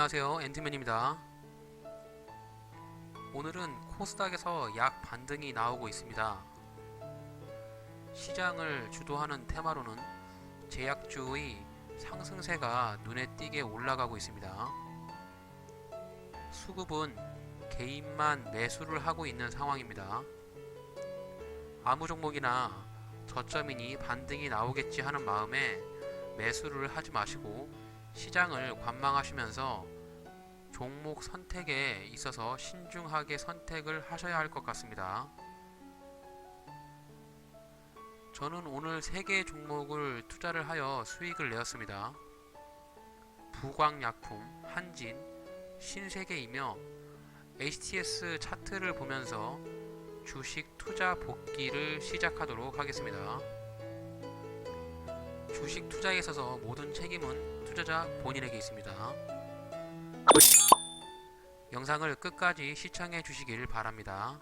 안녕하세요, 앤트맨입니다. 오늘은 코스닥에서 약 반등이 나오고 있습니다. 시장을 주도하는 테마로는 제약주의 상승세가 눈에 띄게 올라가고 있습니다. 수급은 개인만 매수를 하고 있는 상황입니다. 아무 종목이나 저점이니 반등이 나오겠지 하는 마음에 매수를 하지 마시고 시장을 관망하시면서 종목 선택에 있어서 신중하게 선택을 하셔야 할 것 같습니다. 저는 오늘 3개의 종목을 투자를 하여 수익을 내었습니다. 부광약품, 한진, 신세계이며 HTS 차트를 보면서 주식 투자 복귀를 시작하도록 하겠습니다. 주식 투자에 있어서 모든 책임은 투자자 본인에게 있습니다. 영상을 끝까지 시청해 주시길 바랍니다.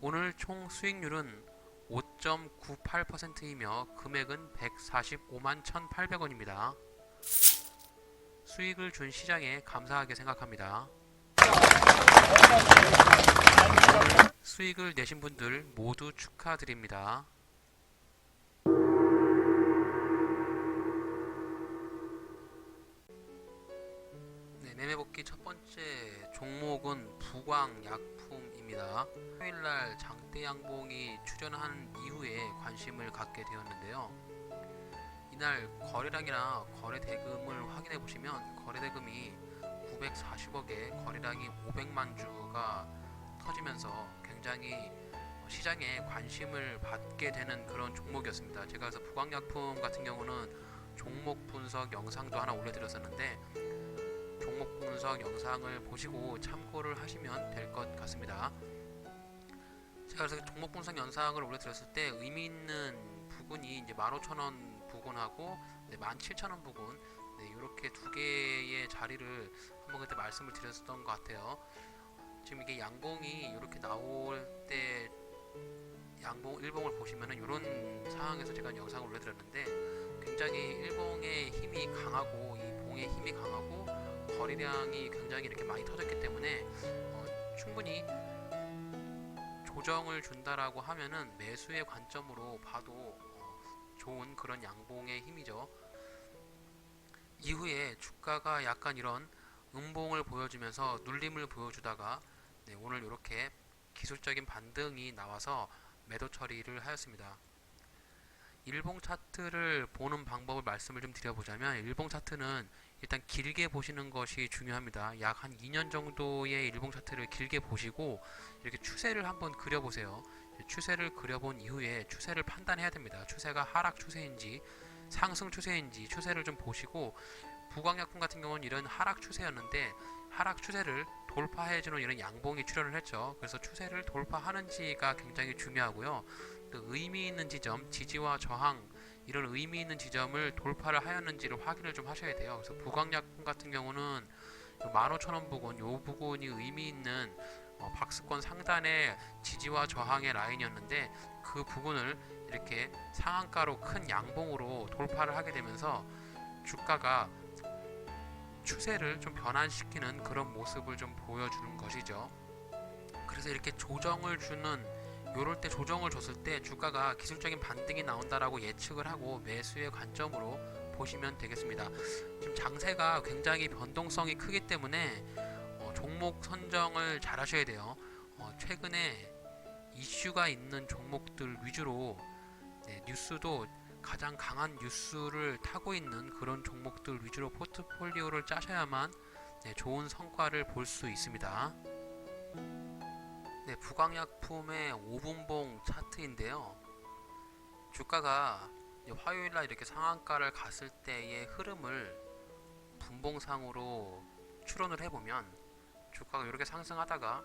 오늘 총 수익률은 5.98%이며 금액은 145만 1,800원입니다. 수익을 준 시장에 감사하게 생각합니다. 수익을 내신 분들 모두 축하드립니다. 매매복귀 첫 번째 종목은 부광약품입니다. 토요일날 장대양봉이 출현한 이후에 관심을 갖게 되었는데요. 이날 거래량이나 거래대금을 확인해 보시면 거래대금이 940억에 거래량이 500만 주가 터지면서 굉장히 시장에 관심을 받게 되는 그런 종목이었습니다. 제가 그래서 부광약품 같은 경우는 종목 분석 영상도 하나 올려드렸었는데 종목 분석 영상을 보시고 참고를 하시면 될 것 같습니다. 제가 그래서 종목 분석 영상을 올려드렸을 때 의미 있는 부분이 이제 15,000원 부근하고 17,000원 부근 이렇게 두 개의 자리를 한번 그때 말씀을 드렸었던 것 같아요. 지금 이게 양봉이 이렇게 나올 때 양봉 일봉을 보시면은 이런 상황에서 제가 영상을 올려드렸는데 굉장히 일봉의 힘이 강하고 이 봉의 힘이 강하고 거래량이 굉장히 이렇게 많이 터졌기 때문에 충분히 조정을 준다라고 하면은 매수의 관점으로 봐도 좋은 그런 양봉의 힘이죠. 이후에 주가가 약간 이런 음봉을 보여주면서 눌림을 보여주다가 오늘 이렇게 기술적인 반등이 나와서 매도 처리를 하였습니다. 일봉 차트를 보는 방법을 말씀을 좀 드려보자면 일봉 차트는 일단 길게 보시는 것이 중요합니다. 약 한 2년 정도의 일봉 차트를 길게 보시고 이렇게 추세를 한번 그려보세요. 추세를 그려본 이후에 추세를 판단해야 됩니다. 추세가 하락 추세인지 상승 추세인지 추세를 좀 보시고 부광약품 같은 경우는 이런 하락 추세였는데 하락 추세를 돌파해주는 이런 양봉이 출현을 했죠. 그래서 추세를 돌파하는지가 굉장히 중요하고요. 또 의미 있는 지점, 지지와 저항 이런 의미 있는 지점을 돌파를 하였는지를 확인을 좀 하셔야 돼요. 그래서 부광약품 같은 경우는 15,000원 부근, 요 부근이 의미 있는 박스권 상단의 지지와 저항의 라인이었는데 그 부분을 이렇게 상한가로 큰 양봉으로 돌파를 하게 되면서 주가가 추세를 좀 변환시키는 그런 모습을 좀 보여주는 것이죠. 그래서 이렇게 조정을 주는 요럴 때 조정을 줬을 때 주가가 기술적인 반등이 나온다라고 예측을 하고 매수의 관점으로 보시면 되겠습니다. 지금 장세가 굉장히 변동성이 크기 때문에 종목 선정을 잘 하셔야 돼요. 최근에 이슈가 있는 종목들 위주로 뉴스도 가장 강한 뉴스를 타고 있는 그런 종목들 위주로 포트폴리오를 짜셔야만 좋은 성과를 볼 수 있습니다. 부광약품의 5분봉 차트인데요. 주가가 화요일날 이렇게 상한가를 갔을 때의 흐름을 분봉상으로 추론을 해보면 주가가 이렇게 상승하다가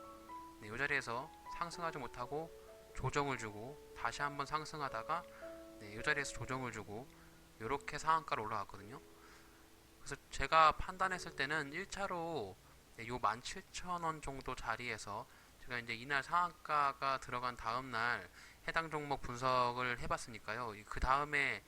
이 자리에서 상승하지 못하고 조정을 주고 다시 한번 상승하다가 이 자리에서 조정을 주고 이렇게 상한가로 올라갔거든요. 그래서 제가 판단했을 때는 1차로 요 17,000원 정도 자리에서 제가 이제 이날 상한가가 들어간 다음날 해당 종목 분석을 해봤으니까요. 그 다음에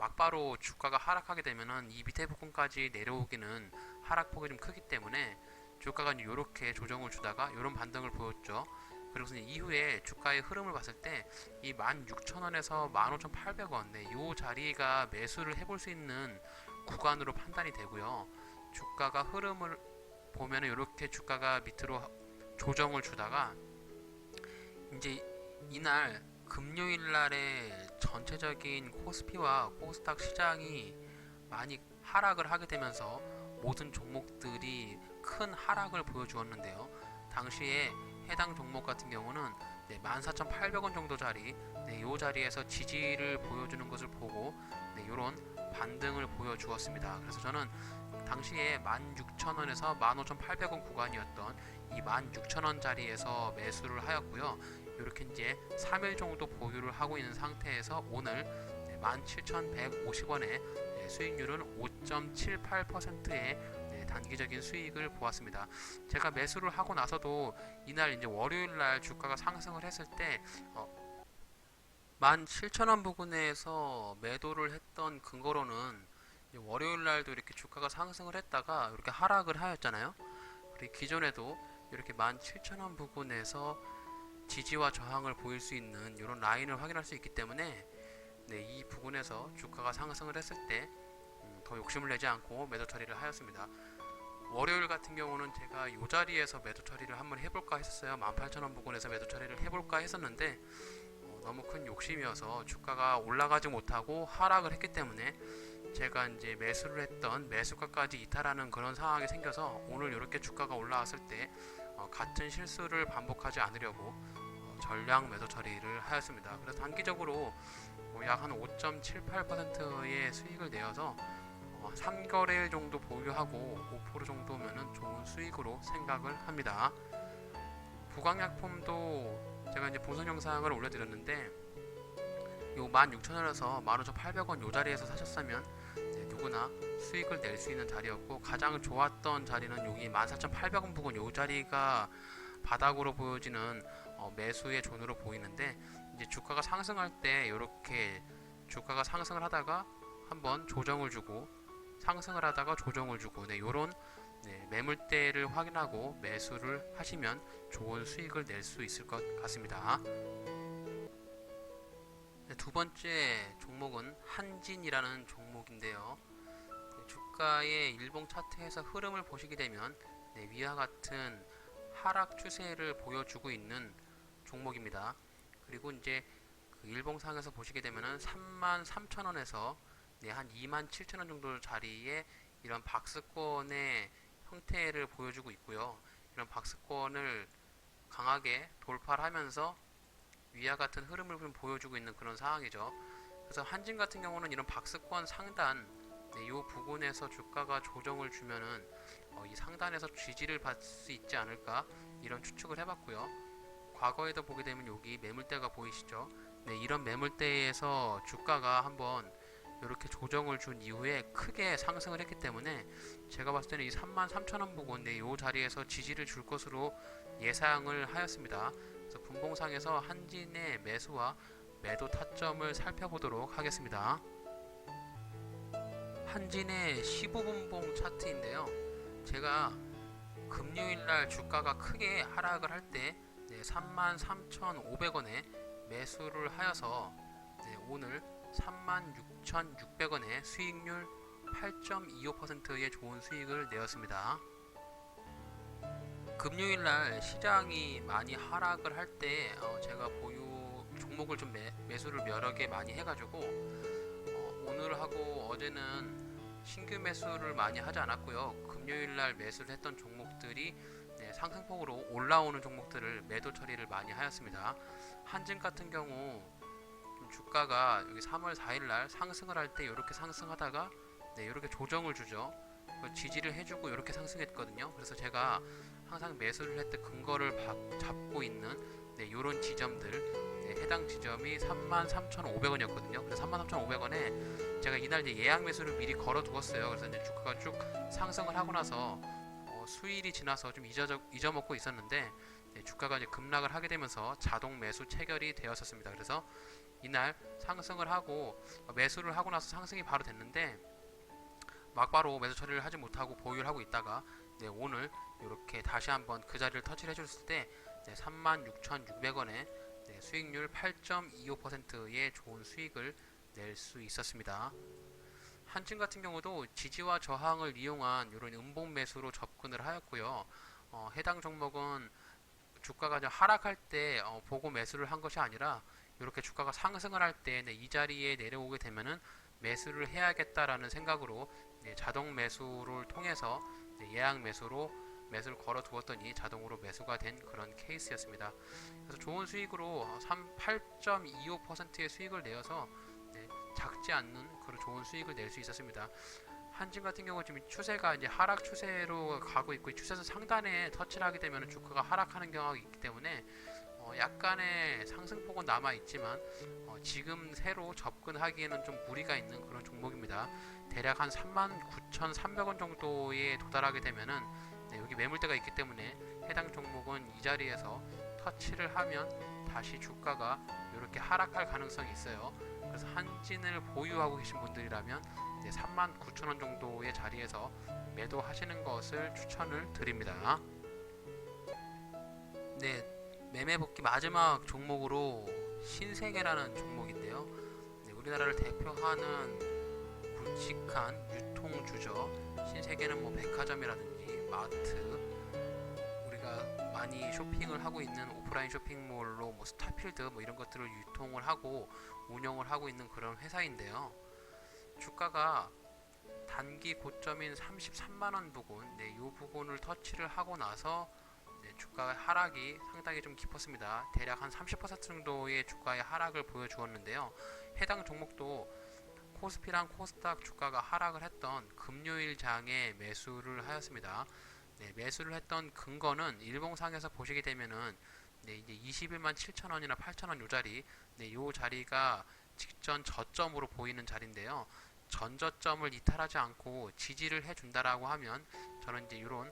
막바로 주가가 하락하게 되면은 이 밑에 부분까지 내려오기는 하락폭이 좀 크기 때문에 주가가 이렇게 조정을 주다가 이런 반등을 보였죠. 그리고 이후에 주가의 흐름을 봤을 때 이 16,000원에서 15,800원 이 자리가 매수를 해볼 수 있는 구간으로 판단이 되고요. 주가가 흐름을 보면은 이렇게 주가가 밑으로 조정을 주다가 이제 이날 금요일 날에 전체적인 코스피와 코스닥 시장이 많이 하락을 하게 되면서 모든 종목들이 큰 하락을 보여주었는데요. 당시에 해당 종목 같은 경우는 14,800원 정도 자리, 이 자리에서 지지를 보여주는 것을 보고 이런 반등을 보여주었습니다. 그래서 저는 당시에 16,000원에서 15,800원 구간이었던 이 16,000원 자리에서 매수를 하였고요. 이렇게 이제 3일 정도 보유를 하고 있는 상태에서 오늘 17,150원에 수익률은 5.78%의 단기적인 수익을 보았습니다. 제가 매수를 하고 나서도 이날 이제 월요일 날 주가가 상승을 했을 때 17,000원 부근에서 매도를 했던 근거로는 월요일 날도 이렇게 주가가 상승을 했다가 이렇게 하락을 하였잖아요. 그리고 기존에도 이렇게 17,000원 부근에서 지지와 저항을 보일 수 있는 이런 라인을 확인할 수 있기 때문에 이 부분에서 주가가 상승을 했을 때 더 욕심을 내지 않고 매도 처리를 하였습니다. 월요일 같은 경우는 제가 이 자리에서 매도 처리를 한번 해볼까 했었어요. 18,000원 부근에서 매도 처리를 해볼까 했었는데 너무 큰 욕심이어서 주가가 올라가지 못하고 하락을 했기 때문에 제가 이제 매수를 했던 매수가까지 이탈하는 그런 상황이 생겨서 오늘 이렇게 주가가 올라왔을 때 같은 실수를 반복하지 않으려고 전량 매도 처리를 하였습니다. 그래서 단기적으로 약 한 5.78%의 수익을 내어서 3거래일 정도 보유하고 5% 정도면은 좋은 수익으로 생각을 합니다. 부강약품도 제가 이제 본선 영상을 올려드렸는데 요 16,000원에서 15,800원 요 자리에서 사셨으면 누구나 수익을 낼 수 있는 자리였고, 가장 좋았던 자리는 여기 14,800원 부근 요 자리가 바닥으로 보여지는 매수의 존으로 보이는데, 이제 주가가 상승할 때 이렇게 주가가 상승을 하다가 한번 조정을 주고 상승을 하다가 조정을 주고 요런 매물대를 확인하고 매수를 하시면 좋은 수익을 낼 수 있을 것 같습니다. 두 번째 종목은 한진이라는 종목인데요. 주가의 일봉 차트에서 흐름을 보시게 되면 위와 같은 하락 추세를 보여주고 있는 종목입니다. 그리고 이제 그 일봉상에서 보시게 되면은 33,000원에서 한 27,000원 정도 자리에 이런 박스권의 형태를 보여주고 있고요. 이런 박스권을 강하게 돌파를 하면서 위와 같은 흐름을 보여주고 있는 그런 상황이죠. 그래서 한진 같은 경우는 이런 박스권 상단 이 부분에서 주가가 조정을 주면은 이 상단에서 지지를 받을 수 있지 않을까 이런 추측을 해봤고요. 과거에도 보게 되면 여기 매물대가 보이시죠? 이런 매물대에서 주가가 한번 이렇게 조정을 준 이후에 크게 상승을 했기 때문에 제가 봤을 때는 이 33,000원 부근 이 자리에서 지지를 줄 것으로 예상을 하였습니다. 그래서 분봉상에서 한진의 매수와 매도 타점을 살펴보도록 하겠습니다. 한진의 15분봉 차트인데요. 제가 금요일날 주가가 크게 하락을 할 때 33,500원에 매수를 하여서 오늘 36,600원에 수익률 8.25%의 좋은 수익을 내었습니다. 금요일날 시장이 많이 하락을 할 때 제가 보유 종목을 좀 매수를 여러 개 많이 해가지고 오늘하고 어제는 신규 매수를 많이 하지 않았고요. 금요일날 매수를 했던 종목들이 상승폭으로 올라오는 종목들을 매도 처리를 많이 하였습니다. 한진 같은 경우 주가가 여기 3월 4일날 상승을 할 때 이렇게 상승하다가 이렇게 조정을 주죠. 지지를 해주고 이렇게 상승했거든요. 그래서 제가 항상 매수를 할 때 근거를 잡고 있는 이런 지점들 해당 지점이 33,500원이었거든요. 그래서 33,500원에 제가 이날 예약 매수를 미리 걸어 두었어요. 그래서 이제 주가가 쭉 상승을 하고 나서 수일이 지나서 좀 잊어먹고 있었는데 주가가 이제 급락을 하게 되면서 자동 매수 체결이 되었었습니다. 그래서 이날 상승을 하고 매수를 하고 나서 상승이 바로 됐는데 막바로 매수 처리를 하지 못하고 보유를 하고 있다가 오늘 이렇게 다시 한번 그 자리를 터치를 해줬을 때 36,600원에 수익률 8.25%의 좋은 수익을 낼 수 있었습니다. 한층 같은 경우도 지지와 저항을 이용한 이런 음봉 매수로 접근을 하였고요. 해당 종목은 주가가 하락할 때 보고 매수를 한 것이 아니라 이렇게 주가가 상승을 할 때 이 자리에 내려오게 되면은 매수를 해야겠다라는 생각으로 자동 매수를 통해서 예약 매수로 매수를 걸어 두었더니 자동으로 매수가 된 그런 케이스였습니다. 그래서 좋은 수익으로 8.25%의 수익을 내어서 작지 않는 그런 좋은 수익을 낼 수 있었습니다. 한진 같은 경우 지금 추세가 이제 하락 추세로 가고 있고, 이 추세선 상단에 터치를 하게 되면 주가가 하락하는 경우가 있기 때문에 약간의 상승폭은 남아 있지만 지금 새로 접근하기에는 좀 무리가 있는 그런 종목입니다. 대략 한 39,300원 정도에 도달하게 되면은 여기 매물대가 있기 때문에 해당 종목은 이 자리에서 터치를 하면 다시 주가가 이렇게 하락할 가능성이 있어요. 그래서 한진을 보유하고 계신 분들이라면 39,000원 정도의 자리에서 매도하시는 것을 추천을 드립니다. 네, 매매 복귀 마지막 종목으로 신세계라는 종목인데요. 우리나라를 대표하는 굵직한 유통주죠. 신세계는 뭐 백화점이라든지 마트, 우리가 많이 쇼핑을 하고 있는 오프라인 쇼핑몰로 뭐 스타필드 뭐 이런 것들을 유통을 하고 운영을 하고 있는 그런 회사인데요. 주가가 단기 고점인 33만원 부근, 이 부근을 터치를 하고 나서 주가 하락이 상당히 좀 깊었습니다. 대략 한 30% 정도의 주가의 하락을 보여주었는데요. 해당 종목도 코스피랑 코스닥 주가가 하락을 했던 금요일 장에 매수를 하였습니다. 매수를 했던 근거는 일봉상에서 보시게 되면은 이제 21만 7천원이나 8천원 요 자리, 요 자리가 직전 저점으로 보이는 자리인데요. 전저점을 이탈하지 않고 지지를 해준다라고 하면 저는 이제 이런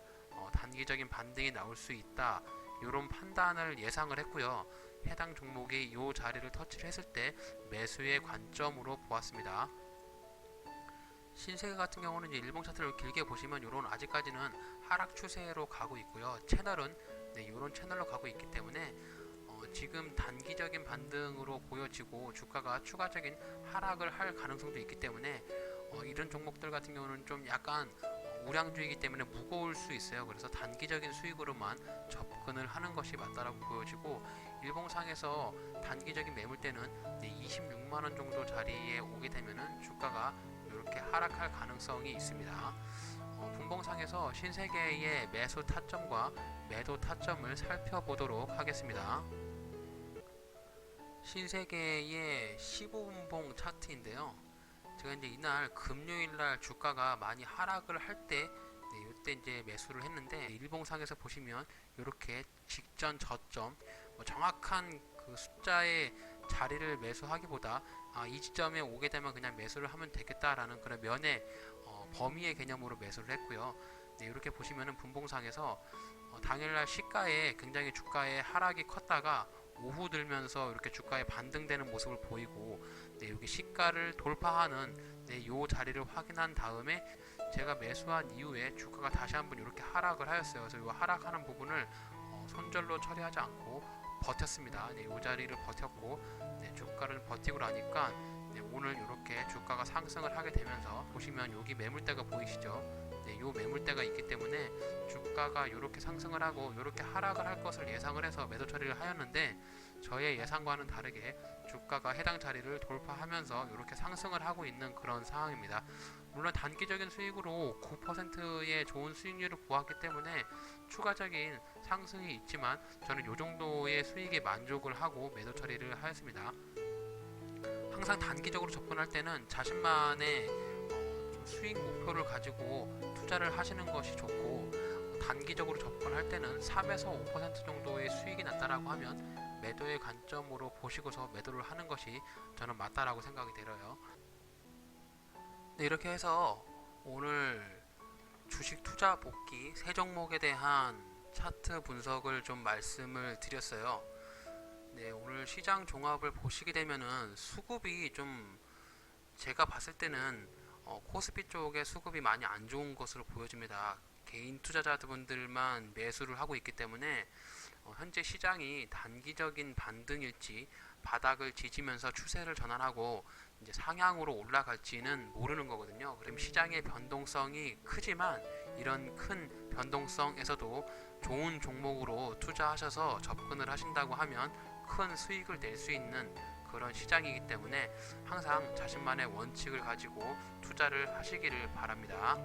단기적인 반등이 나올 수 있다, 이런 판단을 예상을 했고요. 해당 종목이 이 자리를 터치를 했을 때 매수의 관점으로 보았습니다. 신세계 같은 경우는 이제 일봉 차트를 길게 보시면 이런 아직까지는 하락 추세로 가고 있고요. 채널은 이런 채널로 가고 있기 때문에 지금 단기적인 반등으로 보여지고 주가가 추가적인 하락을 할 가능성도 있기 때문에 이런 종목들 같은 경우는 좀 약간 우량주이기 때문에 무거울 수 있어요. 그래서 단기적인 수익으로만 접근을 하는 것이 맞다라고 보여지고, 일봉상에서 단기적인 매물대는 26만원 정도 자리에 오게 되면은 주가가 이렇게 하락할 가능성이 있습니다. 분봉상에서 신세계의 매수 타점과 매도 타점을 살펴보도록 하겠습니다. 신세계의 15분봉 차트인데요. 제가 이제 이날 금요일날 주가가 많이 하락을 할 때, 이때 이제 매수를 했는데, 일봉상에서 보시면 이렇게 직전 저점, 정확한 그 숫자의 자리를 매수하기보다 이 지점에 오게 되면 그냥 매수를 하면 되겠다라는 그런 면의 범위의 개념으로 매수를 했고요. 이렇게 보시면은 분봉상에서 당일날 시가에 굉장히 주가의 하락이 컸다가 오후 들면서 이렇게 주가에 반등되는 모습을 보이고, 여기 시가를 돌파하는 요 자리를 확인한 다음에 제가 매수한 이후에 주가가 다시 한번 이렇게 하락을 하였어요. 그래서 이 하락하는 부분을 손절로 처리하지 않고 버텼습니다. 이 자리를 버텼고, 주가를 버티고 나니까 오늘 이렇게 주가가 상승을 하게 되면서 보시면 여기 매물대가 보이시죠? 이 매물대가 있기 때문에 주가가 이렇게 상승을 하고 이렇게 하락을 할 것을 예상을 해서 매도 처리를 하였는데, 저의 예상과는 다르게 주가가 해당 자리를 돌파하면서 이렇게 상승을 하고 있는 그런 상황입니다. 물론 단기적인 수익으로 9%의 좋은 수익률을 보았기 때문에 추가적인 상승이 있지만 저는 이 정도의 수익에 만족을 하고 매도 처리를 하였습니다. 항상 단기적으로 접근할 때는 자신만의 수익 목표를 가지고 투자를 하시는 것이 좋고, 단기적으로 접근할 때는 3에서 5% 정도의 수익이 났다라고 하면 매도의 관점으로 보시고서 매도를 하는 것이 저는 맞다라고 생각이 들어요. 이렇게 해서 오늘 주식 투자 복귀 세 종목에 대한 차트 분석을 좀 말씀을 드렸어요. 네, 오늘 시장 종합을 보시게 되면은 수급이 좀 제가 봤을 때는 코스피 쪽에 수급이 많이 안 좋은 것으로 보여집니다. 개인 투자자분들만 매수를 하고 있기 때문에 현재 시장이 단기적인 반등일지 바닥을 지지면서 추세를 전환하고 이제 상향으로 올라갈지는 모르는 거거든요. 그럼 시장의 변동성이 크지만 이런 큰 변동성에서도 좋은 종목으로 투자하셔서 접근을 하신다고 하면 큰 수익을 낼 수 있는 그런 시장이기 때문에 항상 자신만의 원칙을 가지고 투자를 하시기를 바랍니다.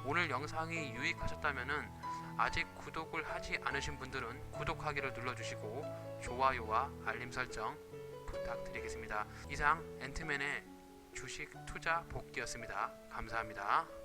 오늘 영상이 유익하셨다면 아직 구독을 하지 않으신 분들은 구독하기를 눌러주시고 좋아요와 알림 설정 부탁드리겠습니다. 이상 앤트맨의 주식 투자 복귀였습니다. 감사합니다.